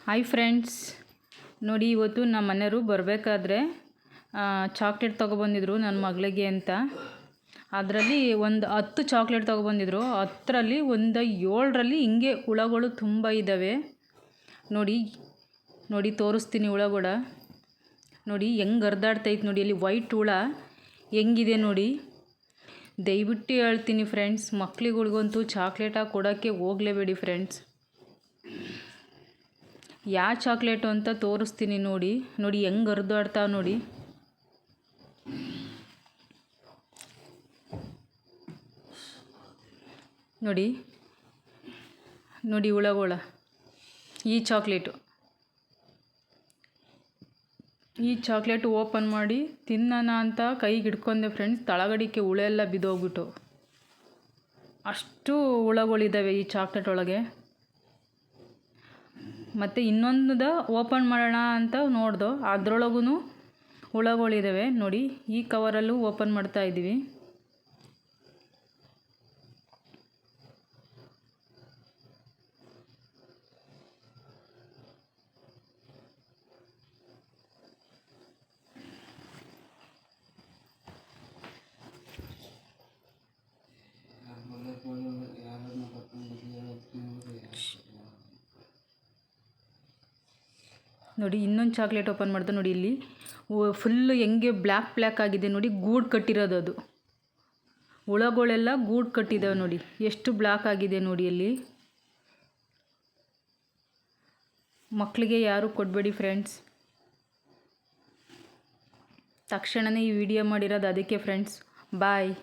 Hi friends, ನೋಡಿ ಇವತ್ತು ನಮ್ಮ ಮನೆಯವರು ಬರಬೇಕಾದ್ರೆ ಚಾಕ್ಲೇಟ್ ತೊಗೊಬಂದಿದ್ರು ನನ್ನ ಮಗಳಿಗೆ ಅಂತ. ಅದರಲ್ಲಿ ಒಂದು 10 ಚಾಕ್ಲೇಟ್ ತೊಗೊಬಂದಿದ್ರು. 10ರಲ್ಲಿ ಒಂದು 7ರಲ್ಲಿ ಹಿಂಗೆ ಹುಳಗಳು ತುಂಬ ಇದ್ದಾವೆ. ನೋಡಿ ತೋರಿಸ್ತೀನಿ ಹುಳಗಳ. ನೋಡಿ ಹೆಂಗೆ ಹರಿದಾಡ್ತೈತೆ ನೋಡಿ, ಅಲ್ಲಿ ವೈಟ್ ಹುಳ ಹೆಂಗಿದೆ ನೋಡಿ. ದಯವಿಟ್ಟು ಹೇಳ್ತೀನಿ ಫ್ರೆಂಡ್ಸ್, ಮಕ್ಳುಗಳಿಗಂತೂ ಚಾಕ್ಲೇಟಾಗಿ ಕೊಡೋಕ್ಕೆ ಹೋಗಲೇಬೇಡಿ ಫ್ರೆಂಡ್ಸ್. ಯಾವ ಚಾಕ್ಲೇಟು ಅಂತ ತೋರಿಸ್ತೀನಿ ನೋಡಿ. ಹೆಂಗೆ ಹರಿದಾಡ್ತಾವೆ ನೋಡಿ. ನೋಡಿ ಹುಳಗಳ. ಈ ಚಾಕ್ಲೇಟು ಓಪನ್ ಮಾಡಿ ತಿನ್ನೋಣ ಅಂತ ಕೈಗೆ ಹಿಡ್ಕೊಂಡೆ ಫ್ರೆಂಡ್ಸ್. ತಳಗಡಿಕೆ ಹುಳ ಎಲ್ಲ ಬಿದ್ದೋಗ್ಬಿಟ್ಟು ಅಷ್ಟು ಹುಳಗಳಿದ್ದಾವೆ ಈ ಚಾಕ್ಲೇಟ್ ಒಳಗೆ. ಮತ್ತು ಇನ್ನೊಂದು ಓಪನ್ ಮಾಡೋಣ ಅಂತ ನೋಡ್ದೋ, ಅದರೊಳಗೂ ಹುಳಗಳಿದ್ದಾವೆ ನೋಡಿ. ಈ ಕವರಲ್ಲೂ ಓಪನ್ ಮಾಡ್ತಾ ಇದ್ದೀವಿ. ನೋಡಿ ಇನ್ನೊಂದು ಚಾಕ್ಲೇಟ್ ಓಪನ್ ಮಾಡ್ದೆ ನೋಡಿ. ಇಲ್ಲಿ ಫುಲ್ಲು ಹೆಂಗೆ ಬ್ಲ್ಯಾಕ್ ಆಗಿದೆ ನೋಡಿ. ಗೂಡು ಕಟ್ಟಿರೋದು ಅದು. ಹುಳಗಳೆಲ್ಲ ಗೂಡು ಕಟ್ಟಿದ್ದಾವೆ ನೋಡಿ. ಎಷ್ಟು ಬ್ಲ್ಯಾಕ್ ಆಗಿದೆ ನೋಡಿ. ಅಲ್ಲಿ ಮಕ್ಕಳಿಗೆ ಯಾರು ಕೊಡಬೇಡಿ ಫ್ರೆಂಡ್ಸ್. ತಕ್ಷಣವೇ ಈ ವಿಡಿಯೋ ಮಾಡಿರೋದು ಅದಕ್ಕೆ ಫ್ರೆಂಡ್ಸ್. ಬಾಯ್.